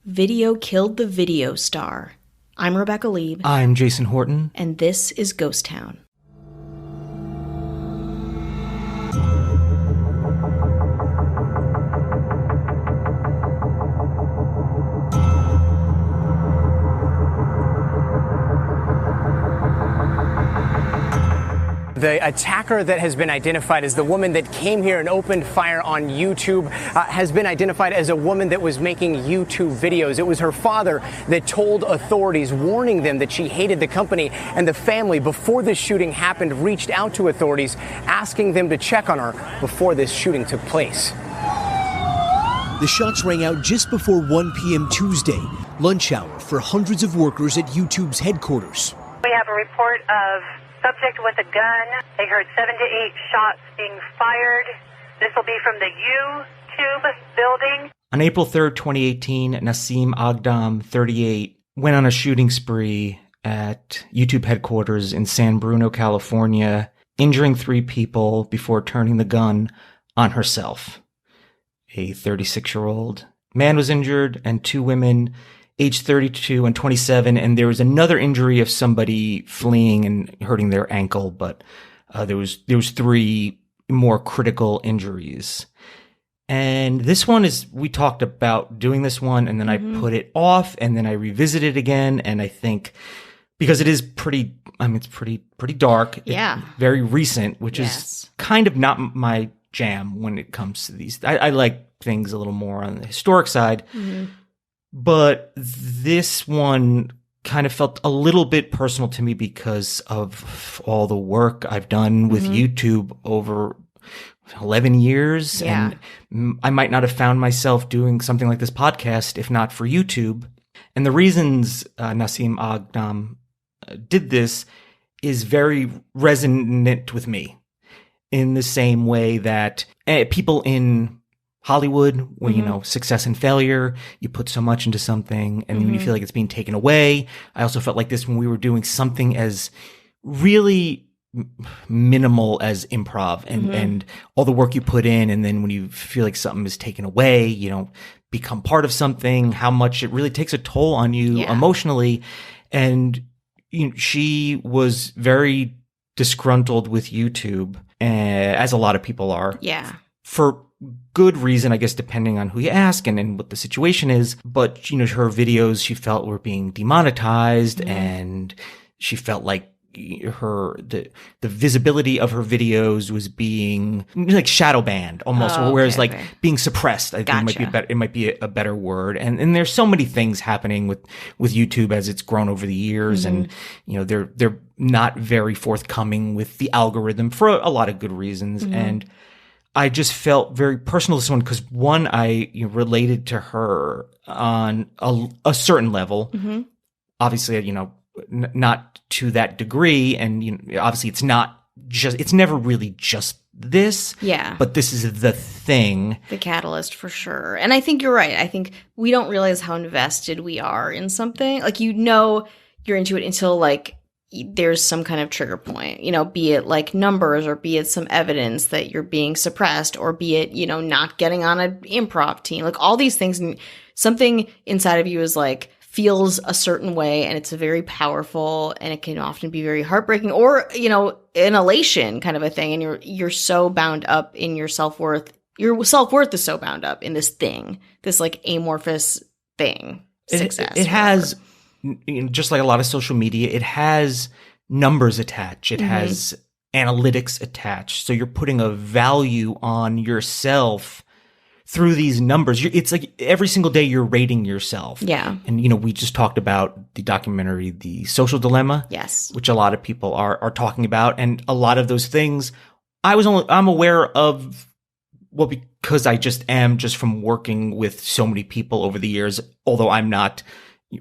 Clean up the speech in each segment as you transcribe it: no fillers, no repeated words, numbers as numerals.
Video killed the video star. I'm Rebecca Lieb. I'm Jason Horton. And this is Ghost Town. The attacker that has been identified as the woman that came here and opened fire on YouTube has been identified as a woman that was making YouTube videos. It was her father that told authorities, warning them that she hated the company, and the family, before this shooting happened, reached out to authorities asking them to check on her before this shooting took place. The shots rang out just before 1 p.m. Tuesday, lunch hour for hundreds of workers at YouTube's headquarters. We have a report of subject with a gun. They heard 7 to 8 shots being fired. This will be from the YouTube building. On April 3rd, 2018, Nasim Aghdam, 38, went on a shooting spree at YouTube headquarters in San Bruno, California, injuring 3 people before turning the gun on herself. A 36-year-old man was injured and 2 women, age 32 and 27, and there was another injury of somebody fleeing and hurting their ankle, but there was 3 more critical injuries. And this one is, we talked about doing this one, and then I put it off, and then I revisited it again, and I think because it is pretty, it's pretty dark. Yeah. Very recent, which is kind of not my jam when it comes to these. I like things a little more on the historic side. But this one kind of felt a little bit personal to me because of all the work I've done with YouTube over 11 years. Yeah. And I might not have found myself doing something like this podcast if not for YouTube. And the reasons Nasim Aghdam did this is very resonant with me in the same way that people in Hollywood, when, success and failure, you put so much into something and when you feel like it's being taken away. I also felt like this when we were doing something as really minimal as improv and all the work you put in. And then when you feel like something is taken away, you don't become part of something, how much it really takes a toll on you emotionally. And she was very disgruntled with YouTube, as a lot of people are. Yeah. For good reason, I guess, depending on who you ask and what the situation is. But, her videos, she felt were being demonetized and she felt like the visibility of her videos was being like shadow banned almost, whereas being suppressed, I think it might be a better word. And there's so many things happening with YouTube as it's grown over the years. And, they're not very forthcoming with the algorithm for a lot of good reasons. And I just felt very personal to this one because one, I related to her on a certain level. Obviously, not to that degree, and obviously it's never really just this. Yeah. But this is the thing, the catalyst for sure. And I think you're right. I think we don't realize how invested we are in something. Like you're into it until there's some kind of trigger point, be it like numbers or be it some evidence that you're being suppressed or be it, not getting on an improv team, like all these things. And something inside of you is feels a certain way and it's very powerful and it can often be very heartbreaking or, an elation kind of a thing. And you're so bound up in your self-worth. Your self-worth is so bound up in this thing, this amorphous thing. Success. It has, just like a lot of social media, it has numbers attached. It has analytics attached. So you're putting a value on yourself through these numbers. It's like every single day you're rating yourself. Yeah. And, we just talked about the documentary, The Social Dilemma. Yes. Which a lot of people are talking about. And a lot of those things I'm aware of, because I just am from working with so many people over the years, although I'm not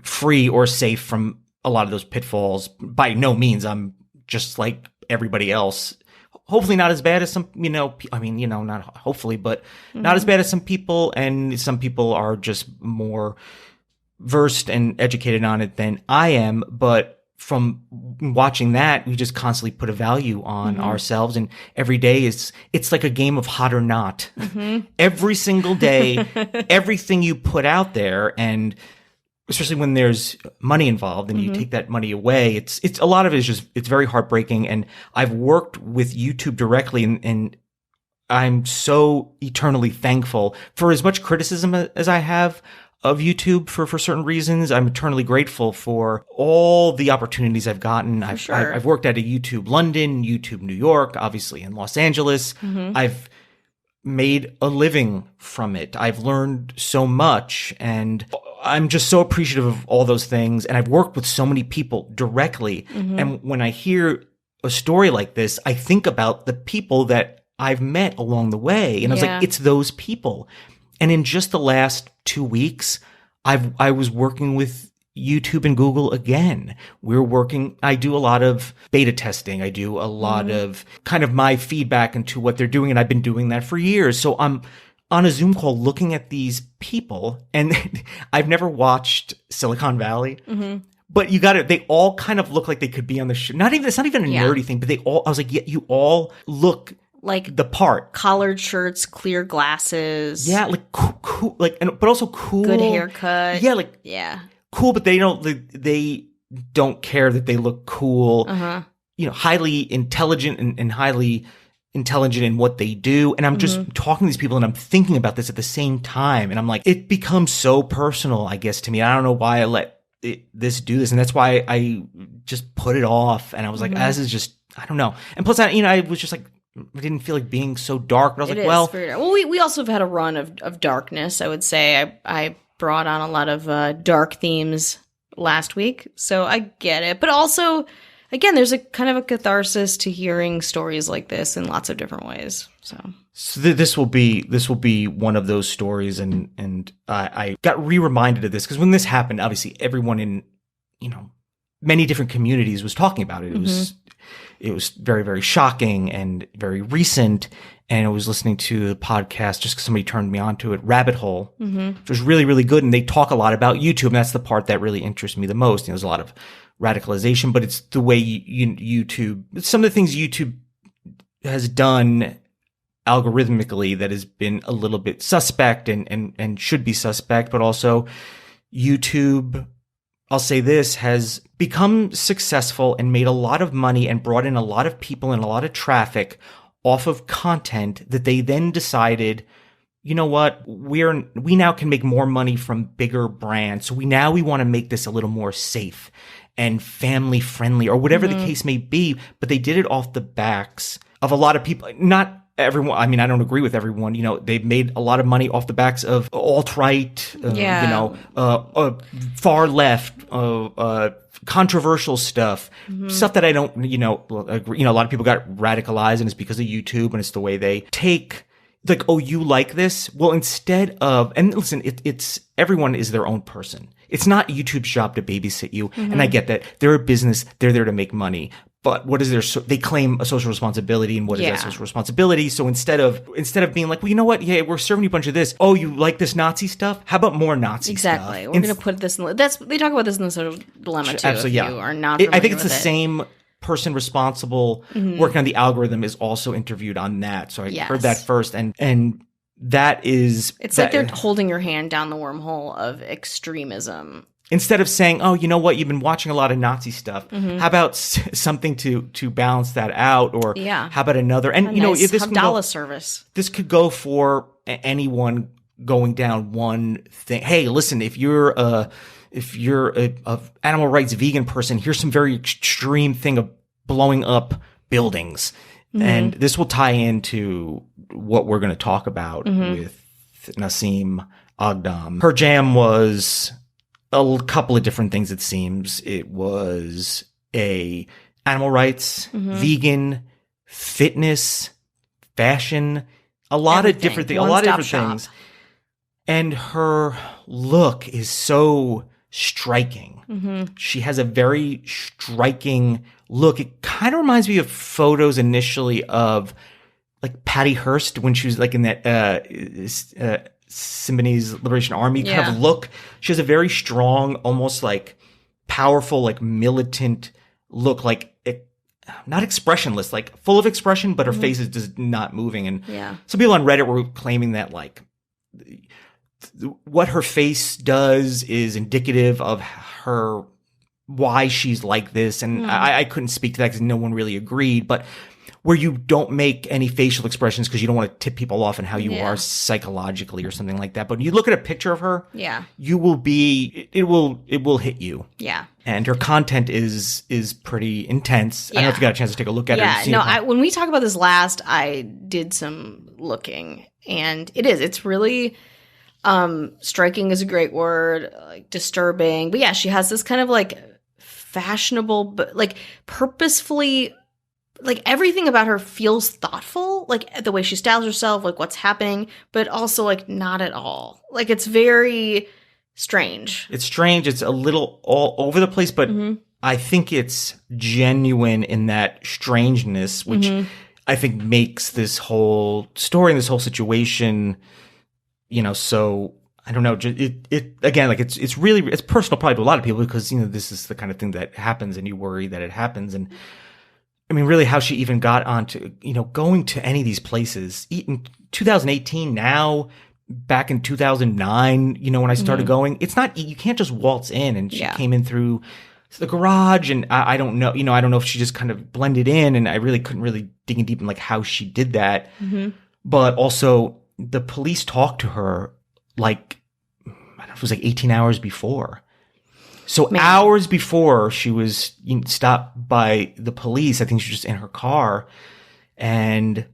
free or safe from a lot of those pitfalls. By no means. I'm just like everybody else. Hopefully not as bad as some, not hopefully, but not as bad as some people. And some people are just more versed and educated on it than I am. But from watching that, we just constantly put a value on ourselves. And every day it's like a game of hot or not. Every single day, everything you put out there, and especially when there's money involved and you take that money away, it's a lot of it is just, it's very heartbreaking. And I've worked with YouTube directly, and I'm so eternally thankful for as much criticism as I have of YouTube for certain reasons. I'm eternally grateful for all the opportunities I've gotten. I've worked at a YouTube London, YouTube New York, obviously in Los Angeles. I've made a living from it. I've learned so much, and I'm just so appreciative of all those things. And I've worked with so many people directly. And when I hear a story like this, I think about the people that I've met along the way. And I was like, it's those people. And in just the last 2 weeks, I was working with YouTube and Google again. I do a lot of beta testing. I do a lot of kind of my feedback into what they're doing. And I've been doing that for years. So I'm on a Zoom call looking at these people, and I've never watched Silicon Valley. But they all kind of look like they could be on the show. It's not even a nerdy thing, but I was like, yeah, you all look like the part. Collared shirts, clear glasses. Yeah, like cool, but also cool. Good haircut. Yeah, cool, but they don't care that they look cool. Highly intelligent and highly intelligent in what they do. And I'm just talking to these people, and I'm thinking about this at the same time. And I'm like, it becomes so personal, I guess, to me. I don't know why I let this do this. And that's why I just put it off. And I was like, this is just, I don't know. And plus, I was just like, I didn't feel like being so dark, but I was we also have had a run of darkness, I would say. I brought on a lot of dark themes last week, so I get it. But also, again, there's a kind of a catharsis to hearing stories like this in lots of different ways. So this will be one of those stories, and I got reminded of this because when this happened, obviously everyone in many different communities was talking about it. It was very, very shocking and very recent. And I was listening to the podcast just because somebody turned me on to it, Rabbit Hole, which was really, really good. And they talk a lot about YouTube. And that's the part that really interests me the most. There's a lot of radicalization, but it's the way YouTube, some of the things YouTube has done algorithmically that has been a little bit suspect and should be suspect, but also YouTube, I'll say this, has become successful and made a lot of money and brought in a lot of people and a lot of traffic off of content that they then decided, you know what, we now can make more money from bigger brands. So we want to make this a little more safe and family friendly or whatever the case may be. But they did it off the backs of a lot of people, not everyone. I mean, I don't agree with everyone. They've made a lot of money off the backs of alt-right, far left, controversial stuff, stuff that I don't, agree. A lot of people got radicalized, and it's because of YouTube, and it's the way they take, like, oh, you like this? Well, instead of, and listen, it's everyone is their own person. It's not YouTube's job to babysit you, and I get that. They're a business. They're there to make money. But what is they claim a social responsibility, and what is that social responsibility? So instead of being like, well, you know what? Yeah, we're serving you a bunch of this. Oh, you like this Nazi stuff? How about more Nazi stuff? Exactly. We're going to put this in they talk about this in the Social Dilemma too. Absolutely, if you are not I think it's the same person responsible working on the algorithm is also interviewed on that. So I heard that first, and that is, it's like they're holding your hand down the wormhole of extremism. Instead of saying, oh, you know what, you've been watching a lot of Nazi stuff. How about something to balance that out? Or how about another? And, if this Havdalah service. This could go for anyone going down one thing. Hey, listen, if you're a animal rights vegan person, here's some very extreme thing of blowing up buildings. And this will tie into what we're going to talk about with Nasim Aghdam. Her jam was a couple of different things, it seems. It was animal rights, vegan, fitness, fashion, a lot of different things. And her look is so striking. She has a very striking look. It kind of reminds me of photos initially of like Patty Hearst when she was like in that Symbionese Liberation Army kind of look. She has a very strong, almost like powerful, like militant look, like not expressionless, like full of expression, but her face is just not moving. And some people on Reddit were claiming that like what her face does is indicative of her, why she's like this. And I couldn't speak to that because no one really agreed, but where you don't make any facial expressions because you don't want to tip people off and how you are psychologically or something like that. But you look at a picture of her, you will be, it will hit you. Yeah. And her content is pretty intense. I don't know if you got a chance to take a look at it. No, when we talked about this last, I did some looking, and it's really striking is a great word, like disturbing. But yeah, she has this kind of like fashionable, but like purposefully, like everything about her feels thoughtful, like the way she styles herself, like what's happening, but also like not at all. Like it's very strange. It's strange. It's a little all over the place, but I think it's genuine in that strangeness, which I think makes this whole story and this whole situation, so I don't know. It again, like it's really, it's personal probably to a lot of people because, this is the kind of thing that happens and you worry that it happens. And I mean, really how she even got onto, going to any of these places in 2018 now, back in 2009, when I started going, it's not, you can't just waltz in, and she came in through the garage, and I don't know, I don't know if she just kind of blended in, and I really couldn't really dig in deep in like how she did that. But also the police talked to her like, I don't know if it was like 18 hours before. So hours before she was stopped by the police, I think she was just in her car, and,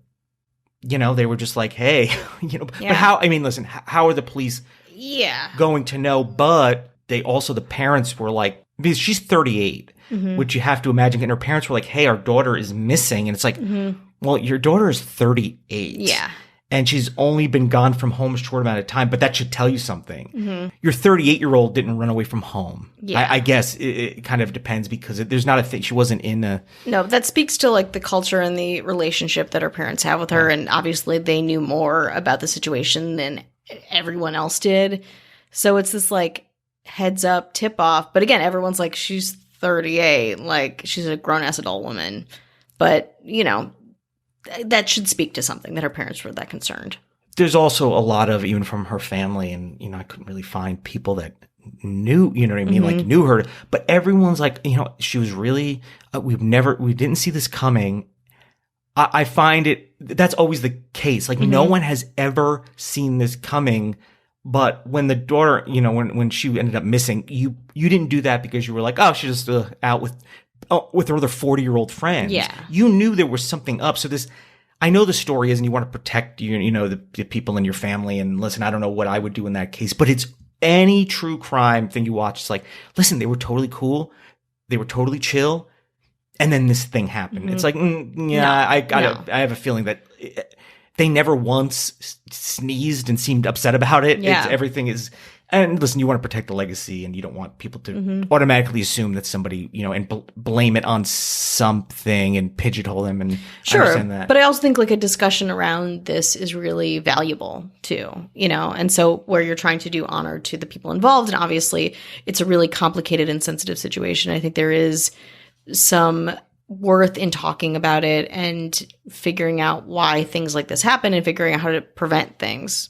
they were just like, hey, but how, I mean, listen, how are the police going to know? But they also, the parents were like, because she's 38, which you have to imagine, and her parents were like, hey, our daughter is missing. And it's like, well, your daughter is 38. Yeah. And she's only been gone from home a short amount of time, but that should tell you something. Your 38-year-old didn't run away from home. Yeah. I guess it kind of depends because there's not a thing. She wasn't in a... No, that speaks to like the culture and the relationship that her parents have with her. And obviously they knew more about the situation than everyone else did. So it's this like heads up tip off. But again, everyone's like, she's 38. Like she's a grown-ass adult woman. But, that should speak to something that her parents were that concerned. There's also a lot of, even from her family, and, I couldn't really find people that knew, what I mean? Like knew her, but everyone's like, she was really, we didn't see this coming. I find that's always the case. Like no one has ever seen this coming. But when the daughter, when she ended up missing, you didn't do that because you were like, oh, she's just out with her other 40-year-old friends. Yeah. You knew there was something up. So I know the story is, and you want to protect the people in your family. And listen, I don't know what I would do in that case, but it's any true crime thing you watch. It's like, listen, they were totally cool. They were totally chill. And then this thing happened. It's like, I have a feeling that they never once sneezed and seemed upset about it. Yeah. Everything is... And listen, you want to protect the legacy, and you don't want people to automatically assume that somebody, and blame it on something and pigeonhole them. And I understand that. But I also think like a discussion around this is really valuable too, and so where you're trying to do honor to the people involved, and obviously it's a really complicated and sensitive situation. I think there is some worth in talking about it and figuring out why things like this happen and figuring out how to prevent things,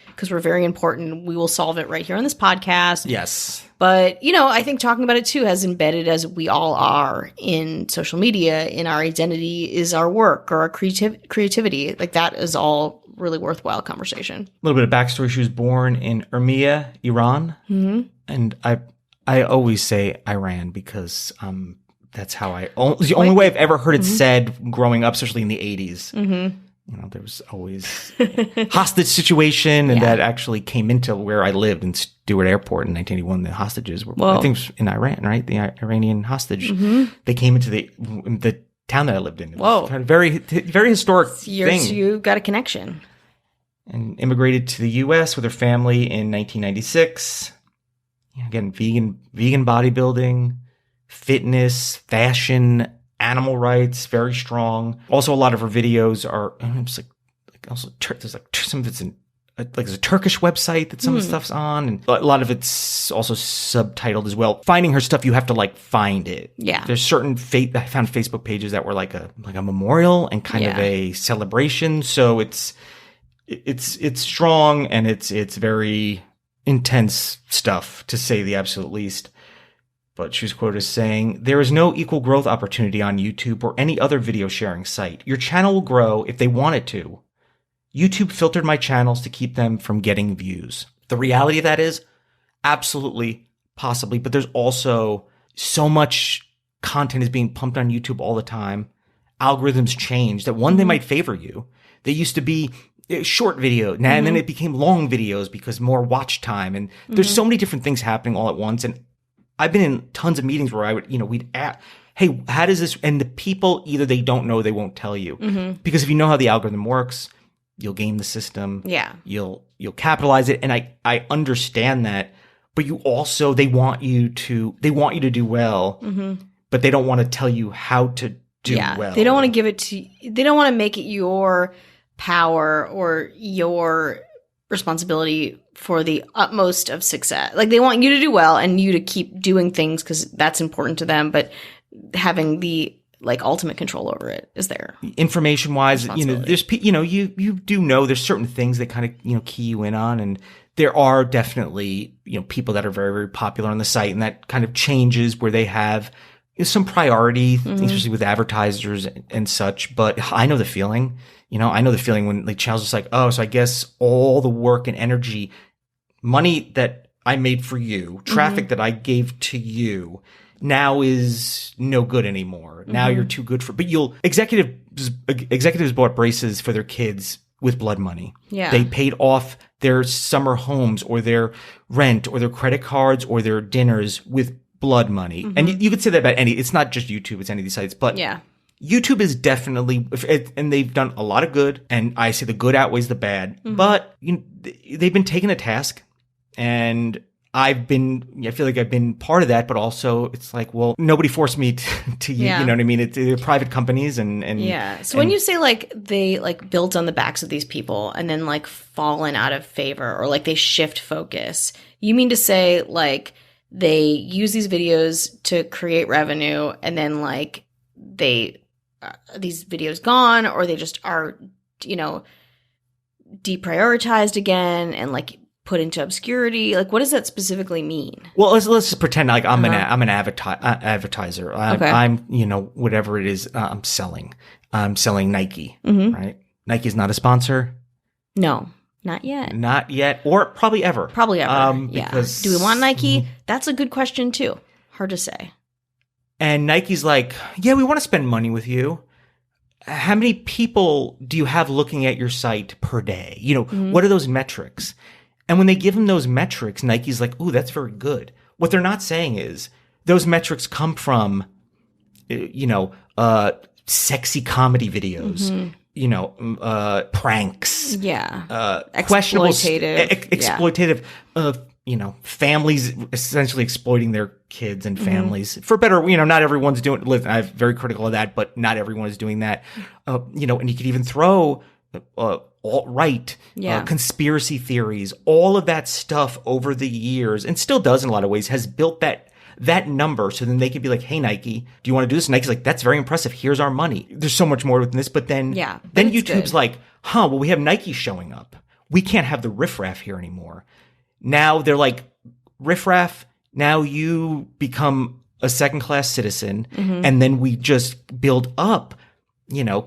because we're very important. We will solve it right here on this podcast. Yes. But, I think talking about it too, as embedded as we all are in social media, in our identity, is our work or our creativity. Like that is all really worthwhile conversation. A little bit of backstory. She was born in Urmia, Iran. And I always say Iran because that's how it's the only way I've ever heard it said growing up, especially in the 80s. There was always hostage situation, and that actually came into where I lived in Stewart Airport in 1981. The hostages were, I think, it was in Iran, right? The Iranian hostage. They came into the town that I lived in. It was kind of very, very historic thing. So you got a connection. And immigrated to the U.S. with her family in 1996. Again, vegan bodybuilding, fitness, fashion, animal rights, very strong. Also, a lot of her videos are, it's like also there's like some of it's in there's a Turkish website that some of the stuff's on, and a lot of it's also subtitled as well. Finding her stuff, you have to like find it. Yeah. There's certain I found Facebook pages that were like a memorial and kind of a celebration. So it's strong, and it's very intense stuff, to say the absolute least. But she was quoted as saying, "There is no equal growth opportunity on YouTube or any other video sharing site. Your channel will grow if they want it to. YouTube filtered my channels to keep them from getting views." The reality of that is absolutely, possibly, but there's also so much content is being pumped on YouTube all the time. Algorithms change that they might favor you. They used to be short video, and then it became long videos because more watch time. And there's so many different things happening all at once. And I've been in tons of meetings where I would, we'd ask, hey, how does this, and the people, either they don't know, they won't tell you. Because if you know how the algorithm works, you'll game the system. Yeah. You'll capitalize it. And I understand that, but you also, they want you to do well, but they don't want to tell you how to do well. They don't want to give it to, they don't want to make it your power or your responsibility for the utmost of success. Like, they want you to do well and you to keep doing things because that's important to them, but having the like ultimate control over it is there. Information wise, there's, you do know there's certain things that kind of, key you in on, and there are definitely, people that are very, very popular on the site, and that kind of changes where they have some priority, especially with advertisers and such. But I know the feeling, I know the feeling when like channels just like, oh, so I guess all the work and energy, money that I made for you, traffic that I gave to you, now is no good anymore. Now you're too good for, but executives bought braces for their kids with blood money. Yeah. They paid off their summer homes or their rent or their credit cards or their dinners with blood money. And you could say that about it's not just YouTube, it's any of these sites, but YouTube is definitely, and they've done a lot of good, and I say the good outweighs the bad, but they've been taken to task, and I feel like I've been part of that, but also it's like, well, nobody forced me to you know what I mean? They're private companies and So when you say like they like built on the backs of these people and then like fallen out of favor or like they shift focus, you mean to say like they use these videos to create revenue and then like these videos gone, or they just are, deprioritized again and like put into obscurity? Like, what does that specifically mean? Well, let's just pretend like I'm an advertiser. I'm whatever it is I'm selling. I'm selling Nike, right? Nike's not a sponsor. No, not yet. Not yet, or probably ever. Probably ever. Because, do we want Nike? That's a good question too. Hard to say. And Nike's like, yeah, we want to spend money with you. How many people do you have looking at your site per day? What are those metrics? And when they give them those metrics, Nike's like, ooh, that's very good. What they're not saying is those metrics come from, sexy comedy videos, pranks. Yeah. Questionable. Exploitative. Families essentially exploiting their kids and families for better. Not everyone's doing, I'm very critical of that, but not everyone is doing that. And you could even throw, alt-right, conspiracy theories, all of that stuff over the years, and still does in a lot of ways, has built that number. So then they could be like, hey, Nike, do you want to do this? And Nike's like, that's very impressive. Here's our money. There's so much more within this. But then YouTube's like, well, we have Nike showing up. We can't have the riffraff here anymore. Now they're like, riffraff, now you become a second-class citizen. And then we just build up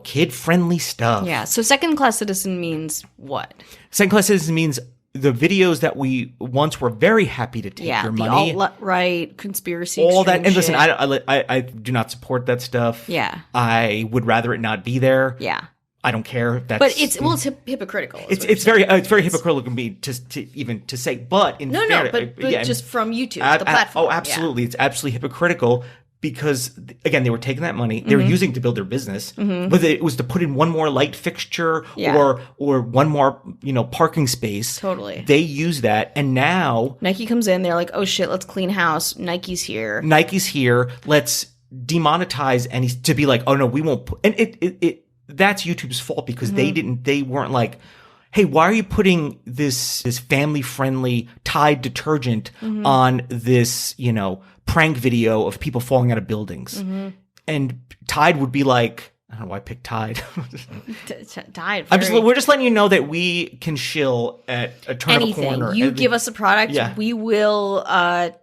kid-friendly stuff. Yeah. So second-class citizen means what? Second-class citizen means the videos that we once were very happy to take your money. Yeah, alt-right, conspiracy, all that. And shit. listen, I do not support that stuff. Yeah. I would rather it not be there. Yeah. I don't care. But it's hypocritical. It's very hypocritical of me to say. But just from YouTube, the platform. Oh, absolutely, It's absolutely hypocritical. Because again, they were taking that money, they were using it to build their business, whether it was to put in one more light fixture or one more, parking space. Totally. They use that. And now Nike comes in, they're like, oh shit, let's clean house. Nike's here. Let's demonetize to be like, oh no, we won't put, and that's YouTube's fault because they weren't like, hey, why are you putting this family friendly Tide detergent on this, prank video of people falling out of buildings? And Tide would be like, I don't know why I picked Tide. Tide. We're just letting you know that we can shill at a turn of a corner. You give us a product, we will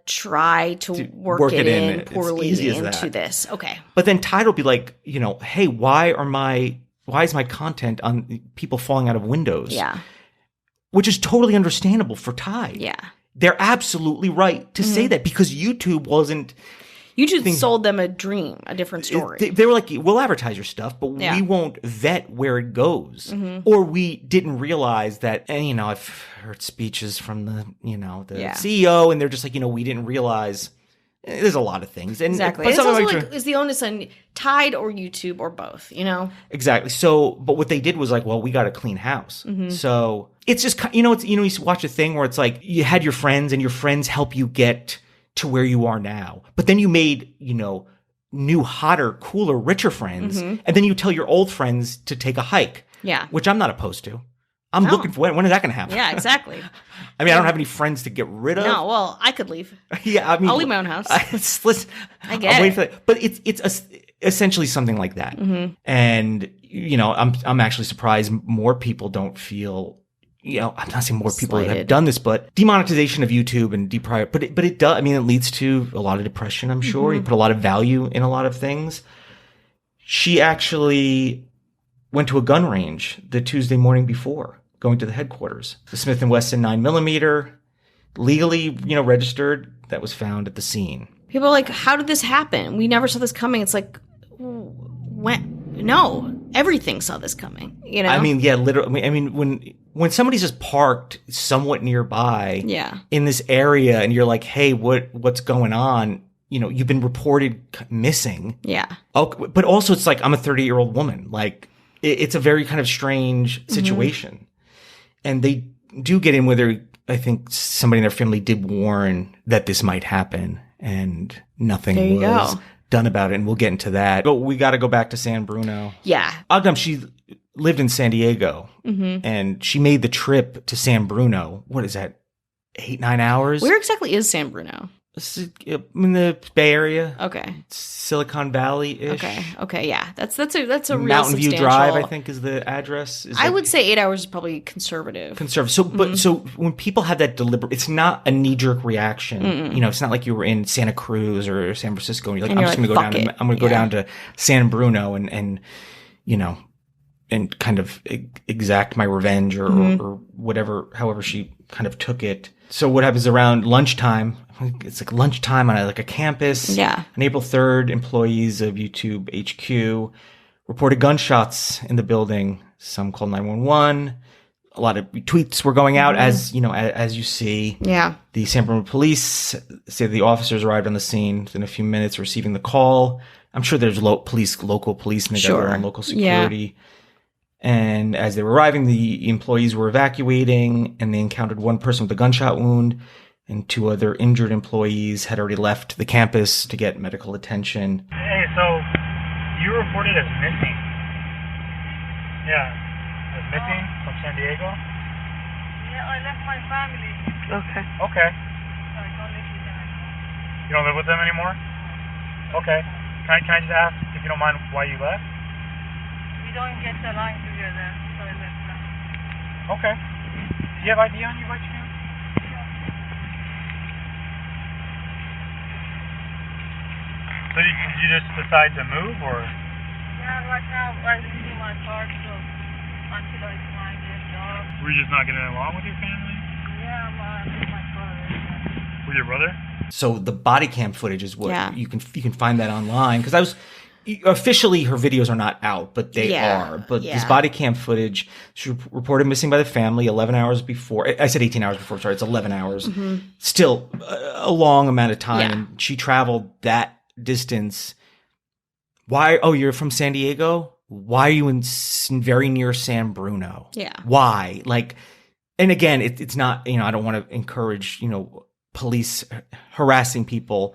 try to work it in poorly into this. Okay. But then Tide will be like, hey, why is my content on people falling out of windows? Yeah. Which is totally understandable for Tide. Yeah. They're absolutely right to say that because YouTube wasn't. YouTube sold them a dream, a different story. They were like, we'll advertise your stuff, but we won't vet where it goes. Or we didn't realize that, and, I've heard speeches from the CEO, and they're just like, we didn't realize. There's a lot of things. And exactly. It's also is the onus on Tide or YouTube or both, Exactly. So, but what they did was like, well, we got to clean house. So it's just, you watch a thing where it's like you had your friends and your friends help you get to where you are now. But then you made, new, hotter, cooler, richer friends. And then you tell your old friends to take a hike. Yeah. Which I'm not opposed to. I'm looking for when is that going to happen? Yeah, exactly. I don't have any friends to get rid of. No, well, I could leave. Yeah, I'll leave my own house. I get it. For that. But it's essentially something like that. And, I'm actually surprised more people don't feel, I'm not saying more people have done this, but demonetization of YouTube and but it does. It leads to a lot of depression, I'm sure. You put a lot of value in a lot of things. She actually went to a gun range the Tuesday morning before going to the headquarters. The Smith & Wesson 9mm, legally, registered, that was found at the scene. People are like, how did this happen? We never saw this coming. It's like, no, everything saw this coming, Yeah, literally. When somebody's just parked somewhat nearby in this area and you're like, hey, what's going on? You've been reported missing. Yeah. Oh, but also it's like, I'm a 30-year-old woman. Like, it's a very kind of strange situation. And they do get in whether I think somebody in their family did warn that this might happen and nothing was done about it. And we'll get into that. But we got to go back to San Bruno. Yeah. Agam, she lived in San Diego and she made the trip to San Bruno. What is that? 8-9 hours? Where exactly is San Bruno? In the Bay Area. Okay. Silicon Valley-ish. Okay, yeah. That's a real Mountain View Drive, I think, is the address. I would say 8 hours is probably conservative. So, so when people have that deliberate, it's not a knee-jerk reaction. It's not like you were in Santa Cruz or San Francisco and you're like, I'm just going to go down to San Bruno and kind of exact my revenge or whatever, however she kind of took it. So what happens around lunchtime? It's like lunchtime on a campus. Yeah. On April 3rd, employees of YouTube HQ reported gunshots in the building. Some called 911. A lot of tweets were going out as you see. Yeah. The San Bruno police say the officers arrived on the scene within a few minutes receiving the call. I'm sure there's local police and they got their own local security. Yeah. And as they were arriving, the employees were evacuating and they encountered one person with a gunshot wound and 2 other injured employees had already left the campus to get medical attention. Hey, so you were reported as missing. Yeah, as missing from San Diego? Yeah, I left my family. Okay. I don't live with them anymore. You don't live with them anymore? Okay. Can I just ask, if you don't mind, why you left? We don't get along together, so I left them. Okay. Do you have ID on you by chance? So you just decide to move, or? Yeah, right now I'm leaving my car, so until I find a job. Were you just not getting along with your family? Yeah, I'm with my brother. With your brother? So the body cam footage is what you can find that online because officially her videos are not out, but they are. But this body cam footage, she reported missing by the family 11 hours before. I said 18 hours before. Sorry, it's 11 hours. Still a long amount of time. Yeah. And she traveled that distance. Why? Oh, you're from San Diego? Why are you in very near San Bruno? Yeah. Why? And again, it's not, I don't want to encourage, police harassing people,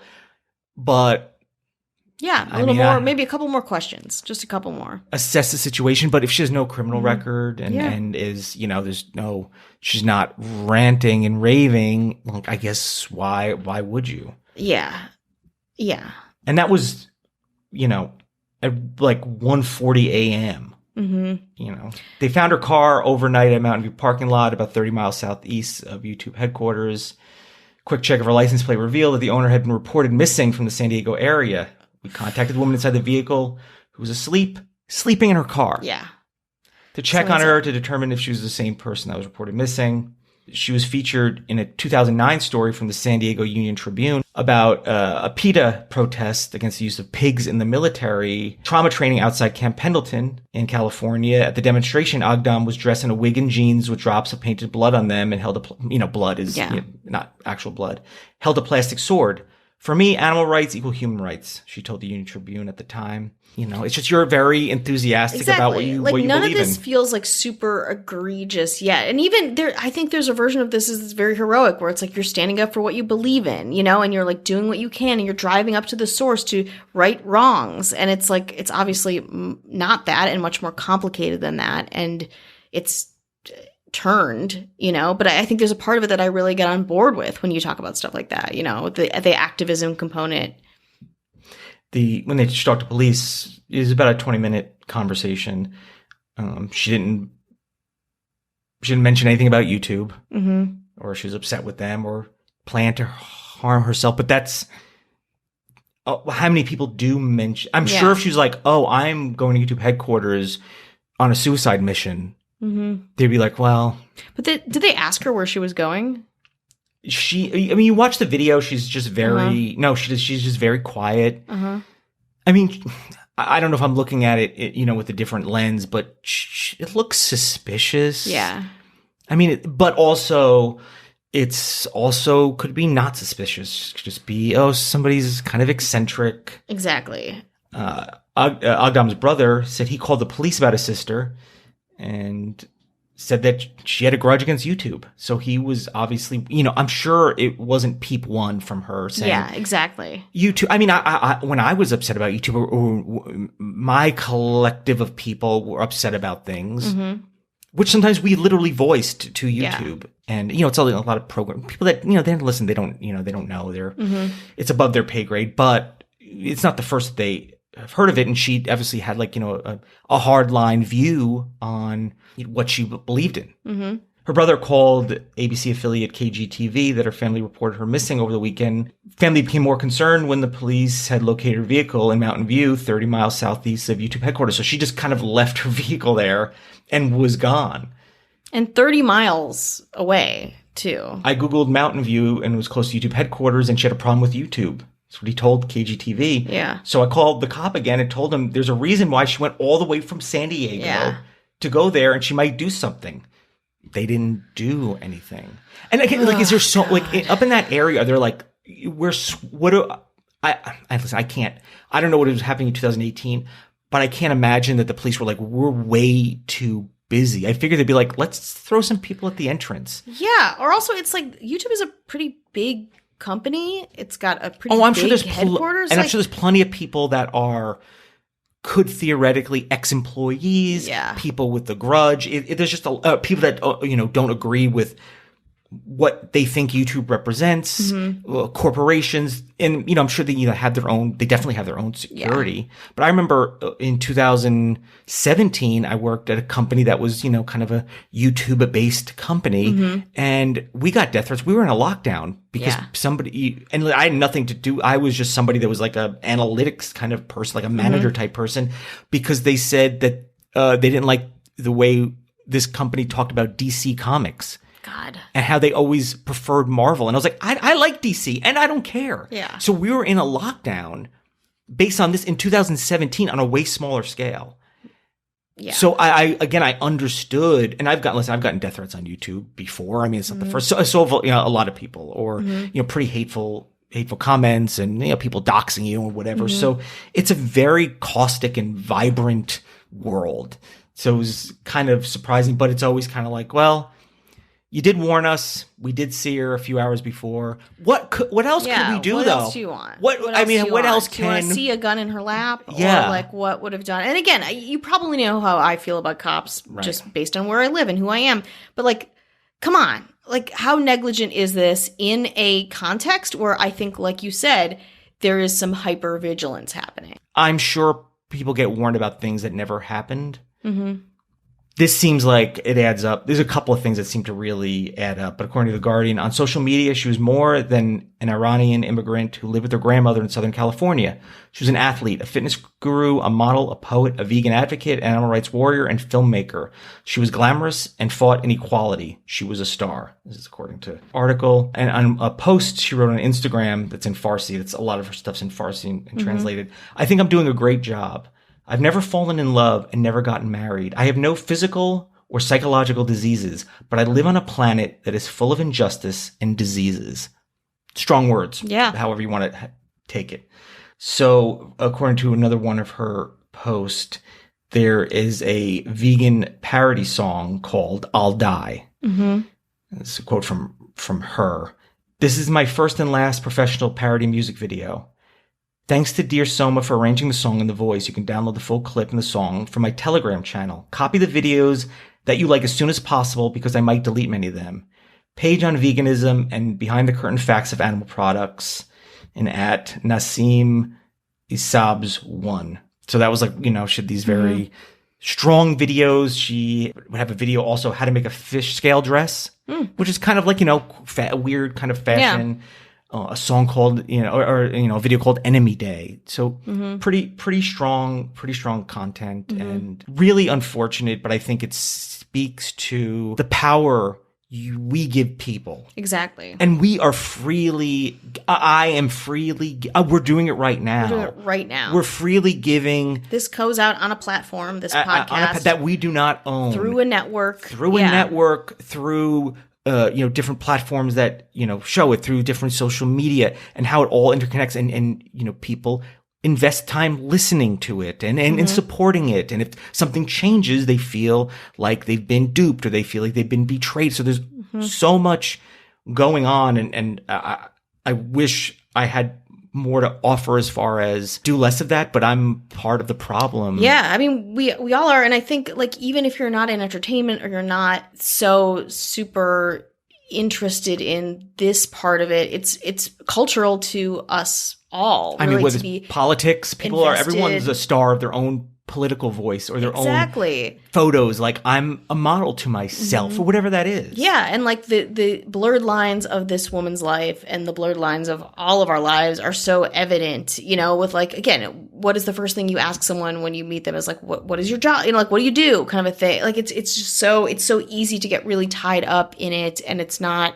but Yeah, a little more, maybe a couple more questions, just a couple more. Assess the situation, but if she has no criminal record and is, she's not ranting and raving, I guess why would you? Yeah. Yeah. And that was, at like 1:40 a.m. Mm-hmm. They found her car overnight at Mountain View parking lot about 30 miles southeast of YouTube headquarters. Quick check of her license plate revealed that the owner had been reported missing from the San Diego area. We contacted the woman inside the vehicle who was sleeping in her car. Yeah. To check on her to determine if she was the same person that was reported missing. She was featured in a 2009 story from the San Diego Union Tribune about a PETA protest against the use of pigs in the military trauma training outside Camp Pendleton in California. At the demonstration, Agdam was dressed in a wig and jeans with drops of painted blood on them and held blood is not actual blood, held a plastic sword. For me, animal rights equal human rights, she told the Union Tribune at the time. It's just you're very enthusiastic about what you believe in. None of this feels like super egregious yet. And even there, I think there's a version of this that's very heroic where it's like you're standing up for what you believe in, and you're like doing what you can and you're driving up to the source to right wrongs. And it's like, it's obviously not that and much more complicated than that. And it's turned, but I think there's a part of it that I really get on board with when you talk about stuff like that, the activism component. When they talked to police, it was about a 20-minute conversation. She didn't mention anything about YouTube, or she was upset with them, or planned to harm herself. But that's how many people do mention. I'm sure if she was like, "Oh, I'm going to YouTube headquarters on a suicide mission," they'd be like, "Well." But did they ask her where she was going? You watch the video. She's just very she's just very quiet. I mean, I don't know if I'm looking at it, with a different lens, but it looks suspicious. Yeah. I mean, but also it's also could be not suspicious. Could just be somebody's kind of eccentric. Exactly. Agdam's brother said he called the police about his sister and said that she had a grudge against YouTube. So he was obviously, I'm sure it wasn't peep one from her saying. Yeah, exactly. YouTube. I mean, I when I was upset about YouTube, or my collective of people were upset about things, which sometimes we literally voiced to YouTube. Yeah. And, it's a lot of program people that, they don't listen. They don't know. It's above their pay grade, but it's not the first they have heard of it. And she obviously had a hardline view on what she believed in. Her brother called ABC affiliate KGTV that her family reported her missing over the weekend. Family became more concerned when the police had located her vehicle in Mountain View, 30 miles southeast of YouTube headquarters. So she just kind of left her vehicle there and was gone. And 30 miles away, too. I Googled Mountain View and it was close to YouTube headquarters, and she had a problem with YouTube. That's what he told KGTV. Yeah. So I called the cop again and told him there's a reason why she went all the way from San Diego to go there, and she might do something. They didn't do anything. And again, is there up in that area? They're like, listen, I don't know what was happening in 2018, but I can't imagine that the police were like, we're way too busy. I figured they'd be like, let's throw some people at the entrance. Yeah. Or also, it's like YouTube is a pretty big company. It's got a pretty I'm big sure there's headquarters. I'm sure there's plenty of people that could theoretically ex-employees, people with the grudge. There's just people that don't agree with what they think YouTube represents, corporations, and I'm sure they have their own. They definitely have their own security. Yeah. But I remember in 2017, I worked at a company that was kind of a YouTube-based company, and we got death threats. We were in a lockdown because somebody, and I had nothing to do. I was just somebody that was like a analytics kind of person, like a manager type person, because they said that they didn't like the way this company talked about DC Comics. God. And how they always preferred Marvel. And I was like, I like DC and I don't care. Yeah. So we were in a lockdown based on this in 2017 on a way smaller scale. Yeah. So I understood, and I've gotten death threats on YouTube before. I mean, it's not the first. So a lot of people, or pretty hateful comments, and people doxing you or whatever. So it's a very caustic and vibrant world. So it was kind of surprising, but it's always kind of like, well, you did warn us. We did see her a few hours before. What else could we do, what though? What else do you want? What else do you else Do you want can... to see a gun in her lap? Yeah. Or, like, what would have done? And again, you probably know how I feel about cops just based on where I live and who I am. But, like, come on. Like, how negligent is this in a context where I think, like you said, there is some hypervigilance happening? I'm sure people get warned about things that never happened. Mm-hmm. This seems like it adds up. There's a couple of things that seem to really add up. But according to The Guardian, on social media, she was more than an Iranian immigrant who lived with her grandmother in Southern California. She was an athlete, a fitness guru, a model, a poet, a vegan advocate, an animal rights warrior, and filmmaker. She was glamorous and fought inequality. She was a star. This is according to article. And on a post she wrote on Instagram that's in Farsi. That's a lot of her stuff's in Farsi and translated. I think I'm doing a great job. I've never fallen in love and never gotten married. I have no physical or psychological diseases, but I live on a planet that is full of injustice and diseases. Strong words. Yeah. However you want to take it. So according to another one of her posts, there is a vegan parody song called I'll Die. Mm-hmm. It's a quote from her. This is my first and last professional parody music video. Thanks to Dear Soma for arranging the song and the voice. You can download the full clip and the song from my Telegram channel. Copy the videos that you like as soon as possible because I might delete many of them. Page on veganism and behind the curtain facts of animal products and at Nassim Isab's 1. So that was like, she had these very strong videos. She would have a video also how to make a fish scale dress, which is kind of like, a weird kind of fashion. Yeah. A song called, or a video called Enemy Day. So pretty strong content and really unfortunate, but I think it speaks to the power we give people. Exactly. And we are I am freely, we're doing it right now. We're doing it right now. We're freely giving. This goes out on a platform, this podcast. That we do not own. Through a network. Through different platforms that, show it through different social media and how it all interconnects and people invest time listening to it and supporting it. And if something changes, they feel like they've been duped or they feel like they've been betrayed. So there's so much going on. And I wish I had more to offer as far as do less of that, but I'm part of the problem. Yeah, I mean, we all are. And I think, like, even if you're not in entertainment or you're not so super interested in this part of it, it's cultural to us all. I mean, whether it's politics, everyone's a star of their own political voice or their own photos. Like, I'm a model to myself or whatever that is. Yeah. And like the blurred lines of this woman's life and the blurred lines of all of our lives are so evident, with like, again, what is the first thing you ask someone when you meet them is like, what is your job? Like, what do you do? Kind of a thing. Like, it's just so easy to get really tied up in it. And it's not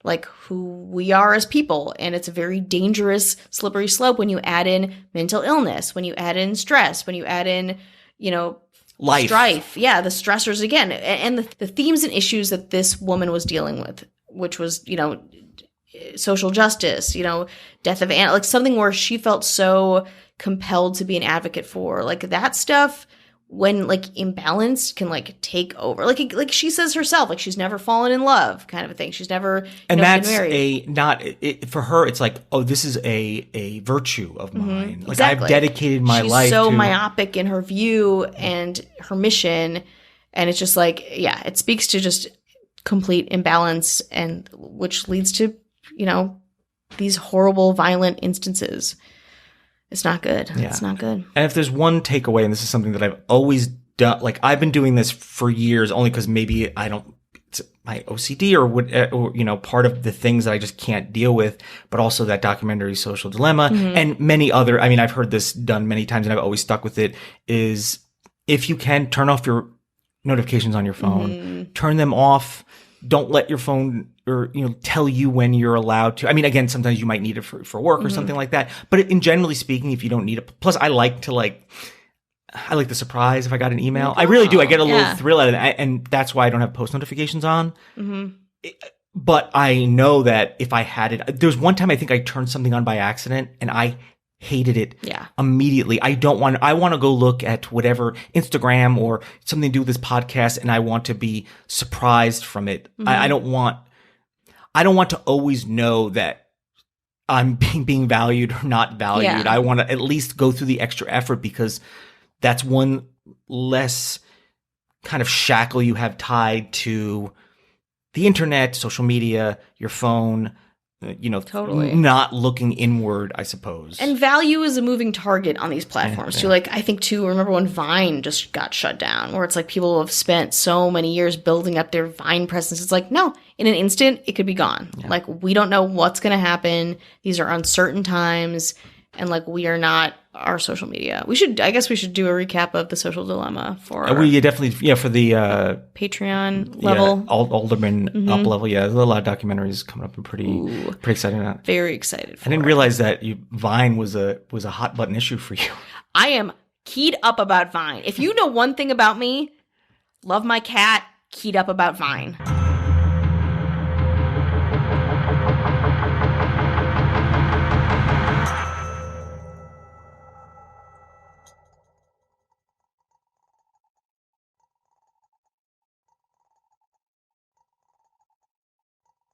like who we are as people. And it's a very dangerous, slippery slope when you add in mental illness, when you add in stress, when you add in, life. Strife. Yeah, the stressors again. And the themes and issues that this woman was dealing with, which was, social justice, death of animals, like something where she felt so compelled to be an advocate for. Like, that stuff, when like imbalanced, can like take over. Like she says herself, like she's never fallen in love, kind of a thing. She's never and that's been married. for her. It's like, oh, this is a virtue of mine. Like, exactly. I've dedicated my life. She's so to myopic in her view and her mission, and it's just like, yeah, it speaks to just complete imbalance, and which leads to these horrible, violent instances. It's not good. Yeah. It's not good. And if there's one takeaway, and this is something that I've always done, like I've been doing this for years, only because maybe it's my OCD or part of the things that I just can't deal with, but also that documentary Social Dilemma and many other, I mean, I've heard this done many times and I've always stuck with it, is if you can turn off your notifications on your phone, turn them off. Don't let your phone or tell you when you're allowed to. I mean, again, sometimes you might need it for work or something like that. But in generally speaking, if you don't need it, plus I like the surprise if I got an email. I really do. I get a little thrill out of it, and that's why I don't have post notifications on. But I know that if I had it, there's one time I think I turned something on by accident, and I hated it Yeah. immediately. I want to go look at whatever Instagram or something to do with this podcast, and I want to be surprised from it. I don't want to always know that I'm being valued or not valued. Yeah. I want to at least go through the extra effort, because that's one less kind of shackle you have tied to the internet, social media, your phone, Totally. not looking inward, I suppose. And value is a moving target on these platforms too. Like, I think too, remember when Vine just got shut down, where it's like people have spent so many years building up their Vine presence. It's like, no, in an instant, it could be gone. Yeah. Like, we don't know what's going to happen. These are uncertain times. And like, we are not our social media. I guess we should do a recap of the social dilemma for we definitely, for the Patreon level. Alderman up level. Yeah, there's a lot of documentaries coming up. I'm pretty excited about it. Very excited for I didn't it. realize that Vine was a hot button issue for you. I am keyed up about Vine. If you know one thing about me, love my cat, keyed up about Vine.